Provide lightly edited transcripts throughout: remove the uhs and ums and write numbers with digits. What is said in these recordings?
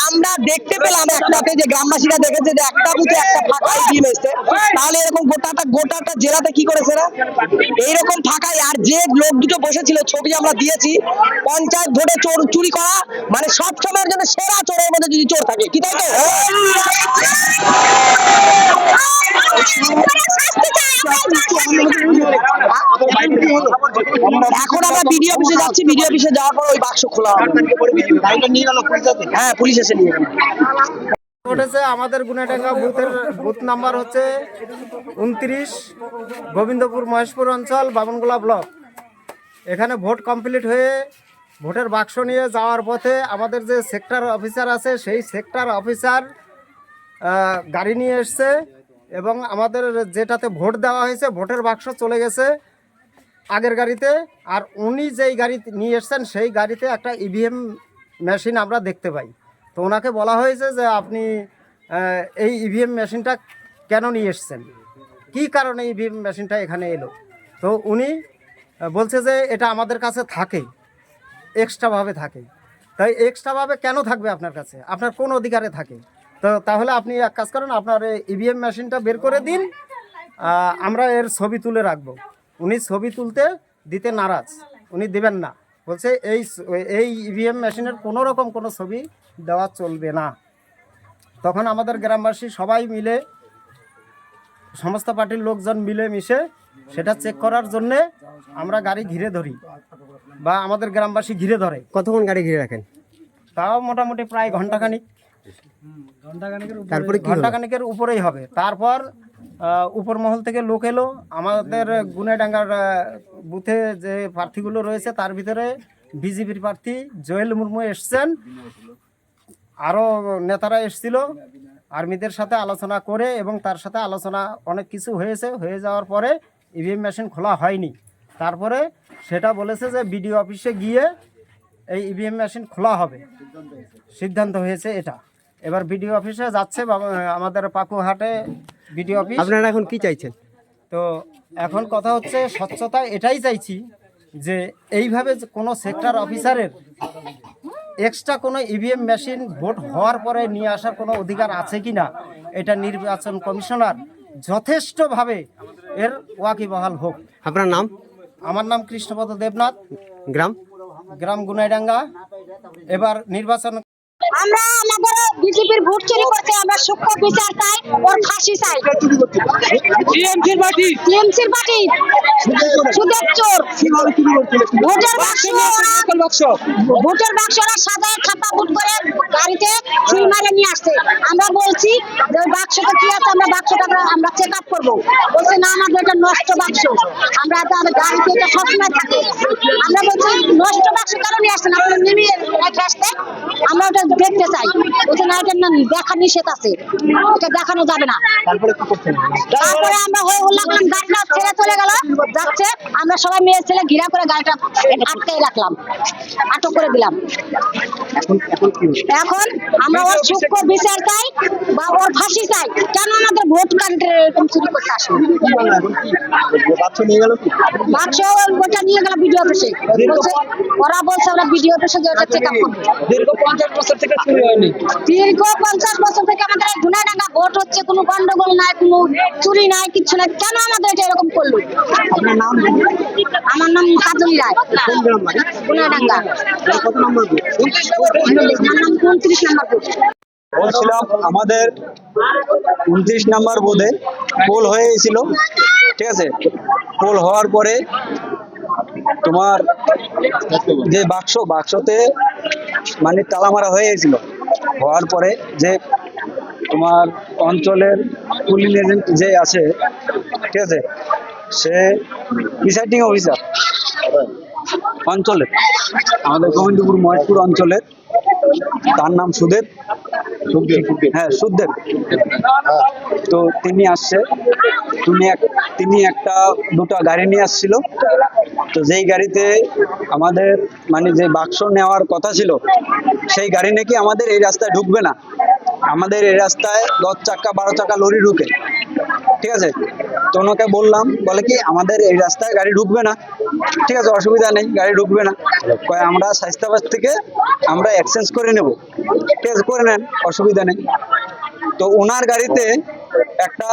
আমরা দেখতে পেলাম একটাতে যে গ্রামবাসীরা দেখেছে যে একটা বুথে একটা ফাঁকা ইভিএম এসছে, তাহলে এরকম গোটাটা জেলাতে কি করেছে না এইরকম ফাঁকায়। আর যে লোক দুটো বসেছিল ছবি আমরা দিয়েছি, পঞ্চায়েত ভোটে চুরি করা মানে সব সময়ের জন্য সেরা চোরের মধ্যে যদি চোর থাকে, কি তাই তো? এখন আমরা বিডিও অফিসে যাচ্ছি, বিডিও অফিসে যাওয়ার পর ওই বাক্স খোলা হবে। হ্যাঁ, পুলিশ এসে নিয়ে গেল। ঘটেছে আমাদের গুনাডাঙ্গা বুথ নাম্বার হচ্ছে 29, গোবিন্দপুর মহেশপুর অঞ্চল, বামনগোলা ব্লক। এখানে ভোট কমপ্লিট হয়ে ভোটের বাক্স নিয়ে যাওয়ার পথে আমাদের যে সেক্টর অফিসার আছে সেই সেক্টর অফিসার গাড়ি নিয়ে এসছে এবং আমাদের যেটাতে ভোট দেওয়া হয়েছে ভোটের বাক্স চলে গেছে আগের গাড়িতে। আর উনি যেই গাড়ি নিয়ে এসছেন সেই গাড়িতে একটা ইভিএম মেশিন আমরা দেখতে পাই। তো ওনাকে বলা হয়েছে যে আপনি এই ইভিএম মেশিনটা কেন নিয়ে এসছেন, কী কারণে ইভিএম মেশিনটা এখানে এলো। তো উনি বলছে যে এটা আমাদের কাছে থাকে, এক্সট্রাভাবে থাকে। তাই এক্সট্রাভাবে কেন থাকবে আপনার কাছে, আপনার কোন অধিকারে থাকে? তো তাহলে আপনি এক কাজ করেন, আপনার ইভিএম মেশিনটা বের করে দিন, আমরা এর ছবি তুলে রাখবো। উনি ছবি তুলতে দিতে নারাজ, উনি দেবেন না, বলছে এই ইভিএম মেশিনের কোনো রকম কোনো ছবি দেওয়া চলবে না। তখন আমাদের গ্রামবাসী সবাই মিলে, সমস্ত পার্টির লোকজন মিলে মিশে সেটা চেক করার জন্যে আমরা গাড়ি ঘিরে ধরি বা আমাদের গ্রামবাসী ঘিরে ধরে। কতক্ষণ গাড়ি ঘিরে রাখেন? তাও মোটামুটি প্রায় ঘন্টাখানিক, তারপরে ঘন্টাখানিকের উপরেই হবে। তারপর উপর মহল থেকে লোক এলো, আমাদের গুনাডাঙ্গার বুথে যে প্রার্থীগুলো রয়েছে তার ভিতরে বিজেপির প্রার্থী জয়েল মুর্মু এসছেন, আরও নেতারা এসছিল আর্মিদের সাথে আলোচনা করে, এবং তার সাথে আলোচনা অনেক কিছু হয়েছে। হয়ে যাওয়ার পরে ইভিএম মেশিন খোলা হয়নি। তারপরে সেটা বলেছে যে বিডিও অফিসে গিয়ে এই ইভিএম মেশিন খোলা হবে, সিদ্ধান্ত হয়েছে এটা। এবার বিডিও অফিসে যাচ্ছে, আমাদের পাকুহাটে বিডিও অফিস। আপনারা এখন কি চাইছেন? তো এখন কথা হচ্ছে স্বচ্ছতা, এটাই চাইছি যে এইভাবে কোনো সেক্টর অফিসারের এক্সট্রা কোনো ইভিএম মেশিন ভোট হওয়ার পরে নিয়ে আসার কোনো অধিকার আছে কি না, এটা নির্বাচন কমিশনার যথেষ্টভাবে এর ওয়াকিবহাল হোক। আপনার নাম? আমার নাম কৃষ্ণপদ দেবনাথ, গ্রাম গুনাইডাঙ্গা। এবার নির্বাচন আমরা আমাদের বিজেপির ভোট চুরি করতে আমরা সূক্ষ্ম বিচার চাই, ওর ফাঁসি চাই। টিএমসির পার্টি সুদের চোর, ভোটের বাক্স ওরা সাজায় খাপা বুট করে গাড়িতে ছুরি মারে নিয়ে আসছে। আমরা বলছি যে বাক্সটা কি আছে, আমরা বাক্সটা আমরা চেক আপ করবো। বলছে না, আমাদের এটা নষ্ট বাক্স, আমরা গাড়িতে এটা সবসময় থাকে। আমরা বলছি নষ্ট বাক্স কেন নিয়ে আসছেন, আপনারা নেমে রেখে আসতে, আমরা ওটা দেখতে চাই। বলছে না, এটা দেখা নিষেধ আছে, এটা দেখানো যাবে না। তারপরে আমরা হয়ে লাগলাম, গাড়িটা ছেড়ে চলে গেল যাচ্ছে, আমরা সবাই মেয়ে ছেলে ঘিরা করে গাড়িটা আটকে রাখলাম, আটক করে দিলাম। এখন আমরা ওর সূক্ষ্ম বিচার চাই বা ওর ফাঁসি চাই। কেন আমাদের ভোট কার্ডে এরকম চুরি করতে আসবে? বাক্স ওটা নিয়ে গেল বিডিও অফিসে, বলছে ওরা বলছে আমরা বিডিও অফিসে যে ওটা চেক আপ করবো। দীর্ঘ 50 বছর থেকে চুরি হয়নি। দীর্ঘ 50 বছর থেকে আমাদের এই গুনাডাঙ্গা ভোট হচ্ছে, কোনো গন্ডগোল নাই, কোনো চুরি নাই, কিচ্ছু নাই। কেন আমাদের এটা এরকম করলো? আপনার নাম? আমার নাম কাজলি রায়, গুনাডাঙ্গা। কত নম্বর বুথ? 29 নম্বর বুথ। আমার নাম 29 নম্বর বুথ। বলছিলাম আমাদের 29 নাম্বার বোধে পোল হয়ে গেছিল, ঠিক আছে। পোল হওয়ার পরে তোমার যে বাক্সতে মানে তালা মারা হয়ে গেছিল। হওয়ার পরে যে তোমার অঞ্চলের পুলিং এজেন্ট যে আছে, ঠিক আছে, সে প্রিসাইডিং অফিসার অঞ্চলের, আমাদের গোবিন্দপুর মহেশপুর অঞ্চলের, তার নাম সুদেব। হ্যাঁ, সুদেব। তো তিনি আসছে, তিনি দুটো গাড়ি নিয়ে আসছিল। তো যেই গাড়িতে আমাদের মানে যে বাক্স নেওয়ার কথা ছিল, সেই গাড়ি নাকি আমাদের এই রাস্তায় ঢুকবে না। আমাদের এই রাস্তায় 10 চাকা 12 চাকা লরি ঢুকে, ঠিক আছে। তো ওনাকে বললাম, বলে কি আমাদের এই রাস্তায় গাড়ি ঢুকবে না। ঠিক আছে, অসুবিধা নেই, গাড়ি ঢুকবে না। আমরা স্বাস্থ্যবাস থেকে আমরা এক্সচেঞ্জ করে নেব, ঠিক আছে, করে নেন, অসুবিধা নেই। তো ওনার গাড়িতে একটা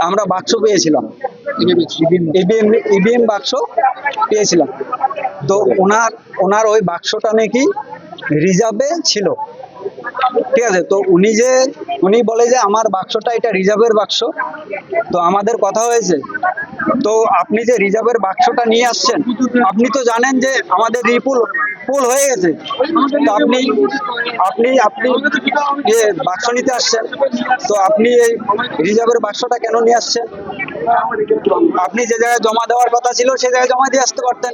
আমরা বাক্স পেয়েছিলাম, ইভিএম বাক্স পেয়েছিলাম। তো ওনার ওই বাক্সটা নাকি রিজার্ভে ছিল, ঠিক আছে। তো উনি বলে যে আমার বাক্সটা এটা রিজার্ভের বাক্স। তো আমাদের কথা হয়েছে, তো আপনি যে রিজার্ভের বাক্সটা নিয়ে আসছেন, আপনি তো জানেন যে আমাদের পুল হয়ে গেছে। তো আপনি বাক্স নিতে আসছেন, তো আপনি এই রিজার্ভের বাক্সটা কেন নিয়ে আসছেন? আপনি যে জায়গায় জমা দেওয়ার কথা ছিল সে জায়গায় জমা দিয়ে আসতে পারতেন।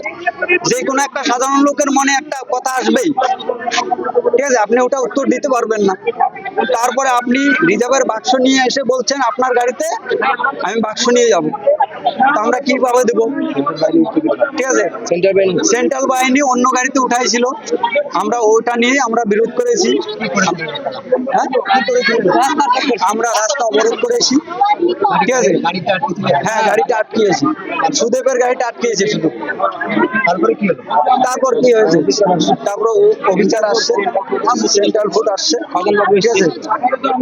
যে কোনো একটা সাধারণ লোকের মনে একটা কথা আসবেই, ঠিক আছে, আপনি ওটা উত্তর দিতে পারবেন না। তারপরে আপনি রিজার্ভের বাক্স নিয়ে এসে বলছেন আপনার গাড়িতে আমি বাক্স নিয়ে যাব। তো আমরা কিভাবে দেবো? ঠিক আছে, সেন্ট্রাল বাহিনী অন্য গাড়িতে উঠাইছিল, আমরা ওটা নিয়ে আমরা বিরোধ করেছি। হ্যাঁ, আমরা রাস্তা অবরোধ করেছি, ঠিক আছে। হ্যাঁ, গাড়িটা আটকিয়েছি, সুদেবের গাড়িটা আটকিয়েছি শুধু। তারপর কি হয়েছে? তারপর অফিসার আসছে, সেন্ট্রাল ফুড আসছে, ঠিক আছে।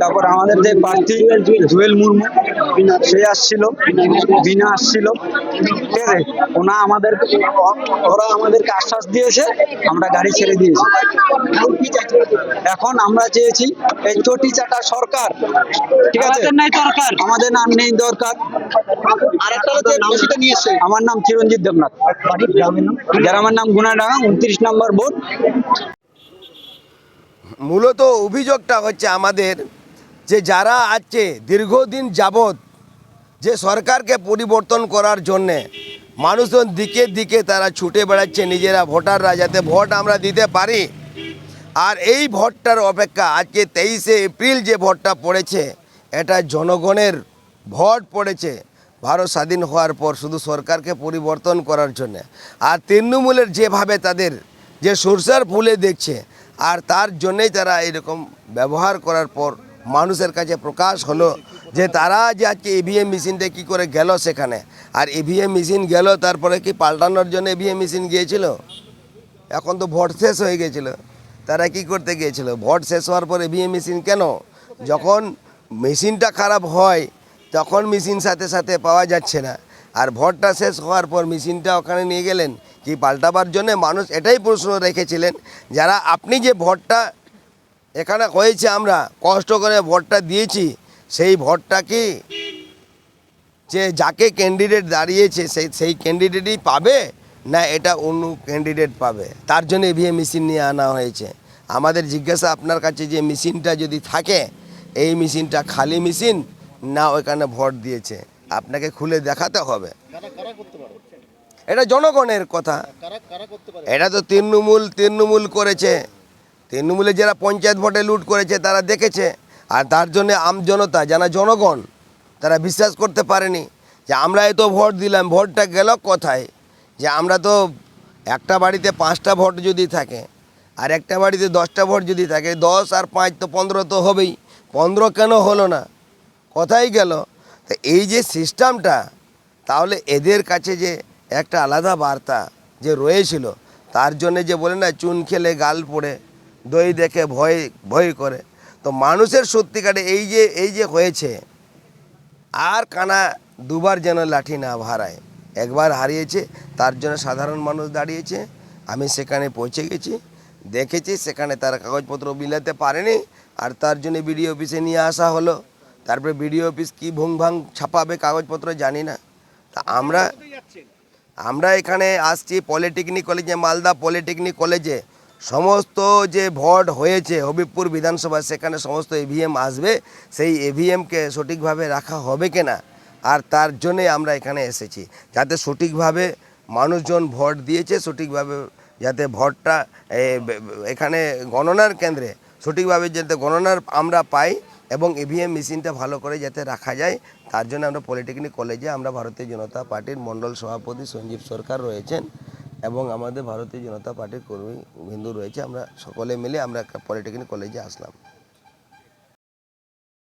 তারপর আমাদের যে প্রার্থী জুয়েল মুর্মু সে আসছিল, বিনা আসছিল, ঠিক আছে। ওরা আমাদেরকে আশ্বাস দিয়েছে, আমরা গাড়ি ছেড়ে দিয়েছি। এখন আমরা চেয়েছি এই চটি চাটা সরকার, ঠিক আছে, আমাদের নাম নেই দরকার। আমার নাম চিরঞ্জিত দেবনাথ, গ্রামের নাম গুনাডাঙ্গা, 29 নম্বর বুথ। মূলত অভিযোগটা হচ্ছে আমাদের যে যারা আছে দীর্ঘদিন যাবৎ যে সরকারকে পরিবর্তন করার জন্যে মানুষজন দিকে দিকে তারা ছুটে বেড়াচ্ছে নিজেরা ভোটাররা, যাতে ভোট আমরা দিতে পারি। আর এই ভোটটার অপেক্ষা আজকে 23শে এপ্রিল যে ভোটটা পড়েছে, এটা জনগণের ভোট পড়েছে ভারত স্বাধীন হওয়ার পর শুধু সরকারকে পরিবর্তন করার জন্যে। আর তৃণমূলের যেভাবে তাদের যে সরষার ফুলে দেখছে, আর তার জন্যেই তারা এরকম ব্যবহার করার পর মানুষের কাছে প্রকাশ হলো যে তারা যে আজকে ইভিএম মেশিনটা কী করে গেল সেখানে। আর ইভিএম মেশিন গেল, তারপরে কি পাল্টানোর জন্য ইভিএম মেশিন গিয়েছিল? এখন তো ভোট শেষ হয়ে গেছিলো, তারা কি করতে গিয়েছিল? ভোট শেষ হওয়ার পর ইভিএম মেশিন কেন? যখন মেশিনটা খারাপ হয় তখন মেশিন সাথে সাথে পাওয়া যাচ্ছে না, আর ভোটটা শেষ হওয়ার পর মেশিনটা ওখানে নিয়ে গেলেন কি পাল্টাবার জন্য? মানুষ এটাই প্রশ্ন রেখেছিলেন, যারা আপনি যে ভোটটা এখানে হয়েছে, আমরা কষ্ট করে ভোটটা দিয়েছি, সেই ভোটটা কি যে যাকে ক্যান্ডিডেট দাঁড়িয়েছে সেই ক্যান্ডিডেটই পাবে, না এটা অন্য ক্যান্ডিডেট পাবে? তার জন্য ইভিএম মেশিন নিয়ে আনা হয়েছে। আমাদের জিজ্ঞাসা আপনার কাছে, যে মেশিনটা যদি থাকে, এই মেশিনটা খালি মেশিন না ওইখানে ভোট দিয়েছে, আপনাকে খুলে দেখাতে হবে। এটা জনগণের কথা, এটা তো তৃণমূল করেছে। তৃণমূলে যারা পঞ্চায়েত ভোটে লুট করেছে তারা দেখেছে, আর তার জন্য আমজনতা যারা জনগণ তারা বিশ্বাস করতে পারেনি যে আমরা এত ভোট দিলাম, ভোটটা গেল কোথায়? যে আমরা তো একটা বাড়িতে 5টা ভোট যদি থাকে, আর একটা বাড়িতে 10টা ভোট যদি থাকে 10 আর 5 তো 15 তো হবেই, 15 কেন হলো না, কোথায় গেল? তো এই যে সিস্টেমটা, তাহলে এদের কাছে যে একটা আলাদা বার্তা যে রয়েছিল, তার জন্যে যে বলে না চুন খেলে গাল পড়ে, দই দেখে ভয় ভয় করে, তো মানুষের সত্যিকারে এই যে হয়েছে, আর কানা দুবার যেন লাঠি না ভাড়ায়, একবার হারিয়েছে, তার জন্য সাধারণ মানুষ দাঁড়িয়েছে। আমি সেখানে পৌঁছে গেছি, দেখেছি সেখানে তারা কাগজপত্র মিলাতে পারেনি, আর তার জন্য বিডিও অফিসে নিয়ে আসা হলো। তারপরে বিডিও অফিস কী ভুংভাং ছাপাবে কাগজপত্র জানি না। তা আমরা এখানে আসছি পলিটেকনিক কলেজে, মালদা পলিটেকনিক কলেজে সমস্ত যে ভোট হয়েছে হবিবপুর বিধানসভা, সেখানে সমস্ত ইভিএম আসবে, সেই ইভিএমকে সঠিকভাবে রাখা হবে কিনা, আর তার জন্যে আমরা এখানে এসেছি, যাতে সঠিকভাবে মানুষজন ভোট দিয়েছে, সঠিকভাবে যাতে ভোটটা এখানে গণনার কেন্দ্রে সঠিকভাবে যাতে গণনার আমরা পাই, এবং ইভিএম মেশিনটা ভালো করে যাতে রাখা যায়, তার জন্য আমরা পলিটেকনিক কলেজে, আমরা ভারতীয় জনতা পার্টির মণ্ডল সভাপতি সঞ্জীব সরকার রয়েছেন এবং আমাদের ভারতীয় জনতা পার্টির কর্মী বিন্দু রয়েছে, আমরা সকলে মিলে আমরা পলিটেকনিক কলেজে আসলাম।